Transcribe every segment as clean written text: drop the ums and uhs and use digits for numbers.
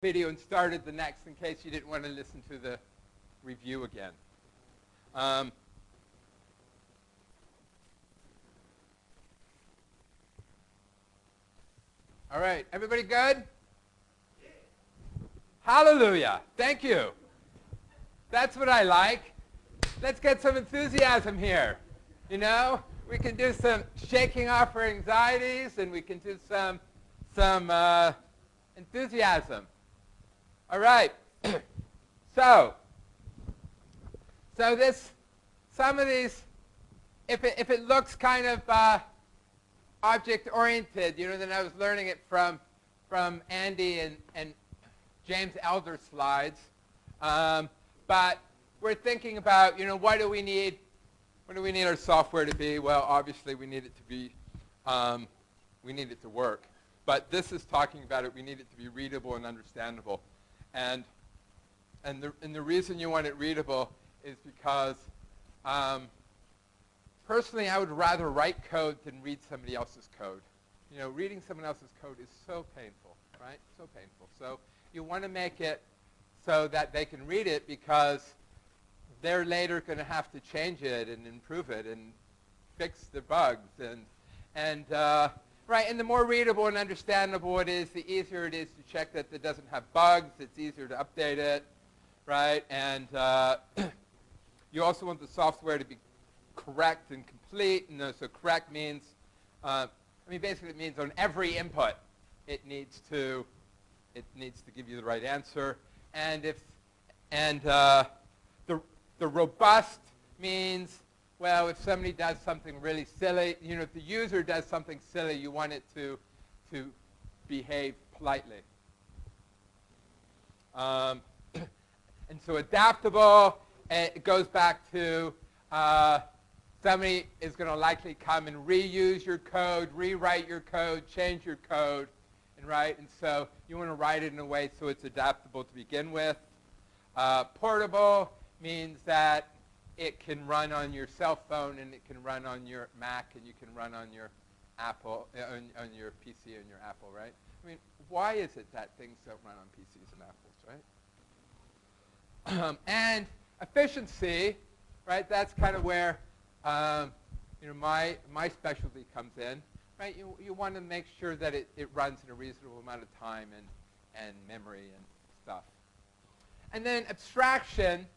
video and started the next in case you didn't want to listen to the review again. All right, everybody good? Hallelujah. Thank you. That's what I like. Let's get some enthusiasm here. You know, we can do some shaking off our anxieties, and we can do some enthusiasm. All right. So this, some of these, if it looks kind of object-oriented, you know, then I was learning it from Andy and James Elder's slides. But we're thinking about, you know, what do we need our software to be? Well, obviously we need it to be, we need it to work. But this is talking about it. We need it to be readable and understandable. And the reason you want it readable is because personally, I would rather write code than read somebody else's code. You know, reading someone else's code is so painful, right? So painful. So you want to make it so that they can read it because they're later going to have to change it and improve it and fix the bugs right. And the more readable and understandable it is, the easier it is to check that it doesn't have bugs. It's easier to update it, right? And you also want the software to be correct and complete. And so correct means, basically it means on every input, it needs to give you the right answer. And the robust means, well, if somebody does something really silly, you know, if the user does something silly, you want it to behave politely. And so adaptable, it goes back to somebody is going to likely come and reuse your code, rewrite your code, change your code, and so you want to write it in a way so it's adaptable to begin with. Portable means that it can run on your cell phone, and it can run on your Mac, and you can run on your Apple, on your PC and your Apple, right? I mean, why is it that things don't run on PCs and Apples, right? And efficiency, right? That's kind of where you know, my specialty comes in, right? You want to make sure that it runs in a reasonable amount of time and memory and stuff. And then abstraction,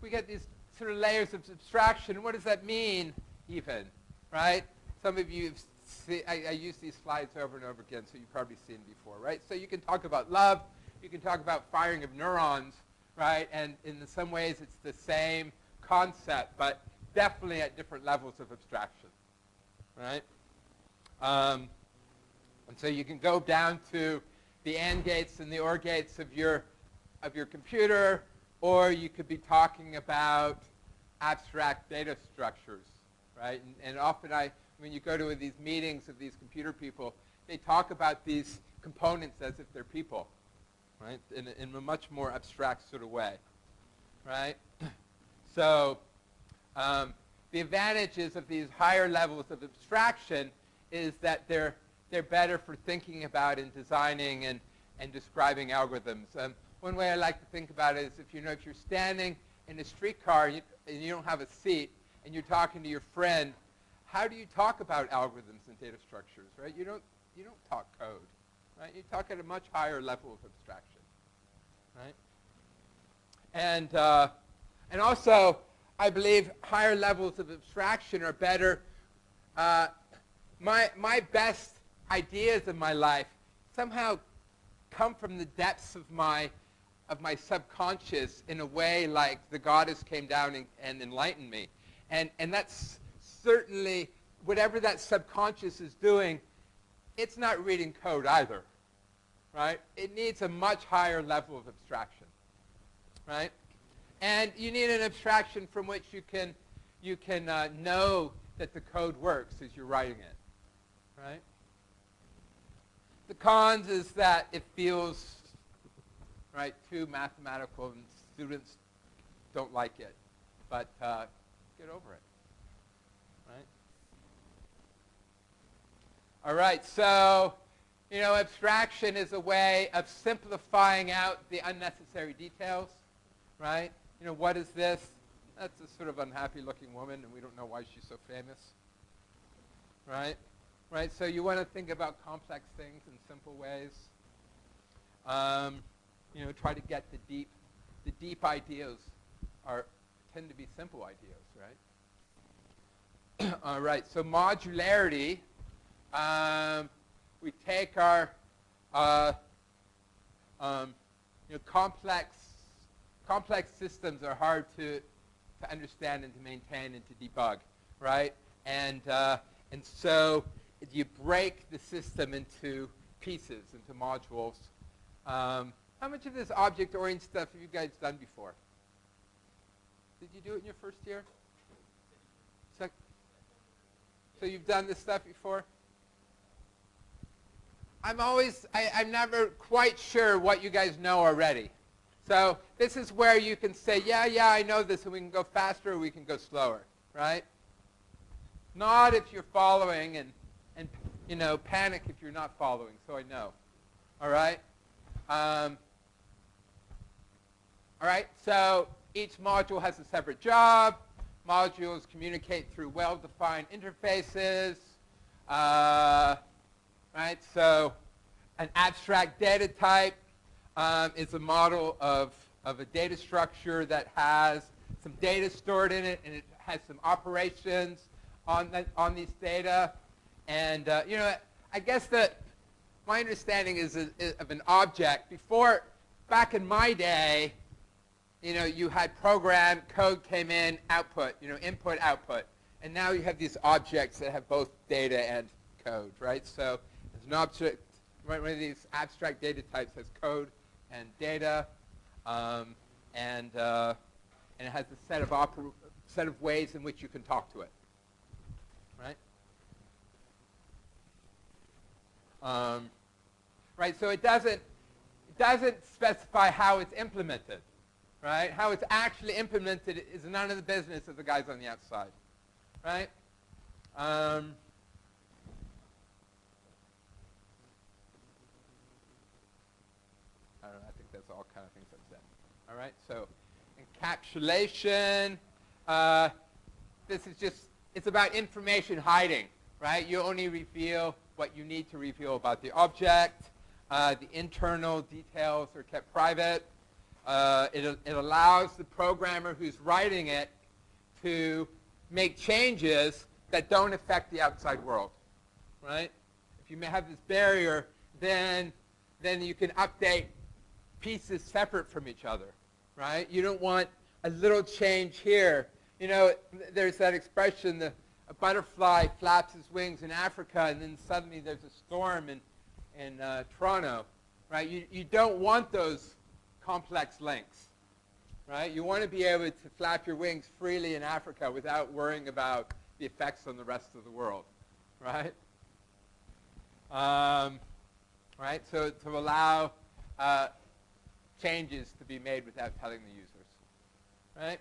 we get these sort of layers of abstraction. What does that mean, even, right? Some of you see, I use these slides over and over again, so you've probably seen before, right? So you can talk about love, you can talk about firing of neurons, right? And in some ways, it's the same concept, but definitely at different levels of abstraction, right? And so you can go down to the AND gates and the OR gates of your computer, or you could be talking about abstract data structures, right? And often when you go to these meetings of these computer people, they talk about these components as if they're people, right? In a much more abstract sort of way, right? So the advantages of these higher levels of abstraction is that they're better for thinking about and designing and describing algorithms. One way I like to think about it is if you're standing in a streetcar and you don't have a seat and you're talking to your friend, how do you talk about algorithms and data structures, right? You don't talk code, right? You talk at a much higher level of abstraction, right? And also, I believe higher levels of abstraction are better. My best ideas in my life somehow come from the depths of my subconscious in a way like the goddess came down and enlightened me. And that's certainly, whatever that subconscious is doing, it's not reading code either, right? It needs a much higher level of abstraction, right? And you need an abstraction from which you can know that the code works as you're writing it, right? The cons is that it feels, right, too mathematical, and students don't like it. But get over it, right? All right, so You know, abstraction is a way of simplifying out the unnecessary details, right? You know, what is this? That's a sort of unhappy-looking woman, and we don't know why she's so famous, right? Right. So you want to think about complex things in simple ways. You know, try to get the deep ideas tend to be simple ideas, right? All right. So modularity. We take our you know, complex systems are hard to understand and to maintain and to debug, right? And so you break the system into pieces, into modules. How much of this object-oriented stuff have you guys done before? Did you do it in your first year? So you've done this stuff before? I'm never quite sure what you guys know already. So this is where you can say, yeah, I know this, and we can go faster or we can go slower, right? Not if you're following and you know, panic if you're not following, so I know. All right? All right, so each module has a separate job. Modules communicate through well-defined interfaces. Right, so an abstract data type is a model of a data structure that has some data stored in it, and it has some operations on these data. And you know, I guess that my understanding is of an object. Back in my day, you know, you had program, code came in, output, you know, input, output. And now you have these objects that have both data and code, right? So there's an object, right, one of these abstract data types has code and data, and it has a set of ways in which you can talk to it, right? Right, so it doesn't specify how it's implemented, right? How it's actually implemented is none of the business of the guys on the outside, right? I don't know, I think that's all kind of things I've said. All right, so encapsulation, this is just, it's about information hiding, right? You only reveal what you need to reveal about the object. The internal details are kept private. It allows the programmer who's writing it to make changes that don't affect the outside world, right? If you may have this barrier, then you can update pieces separate from each other, right? You don't want a little change here. You know, there's that expression, a butterfly flaps its wings in Africa, and then suddenly there's a storm in Toronto, right? You don't want those complex links, right? You want to be able to flap your wings freely in Africa without worrying about the effects on the rest of the world, right? Right, so to allow changes to be made without telling the users, right?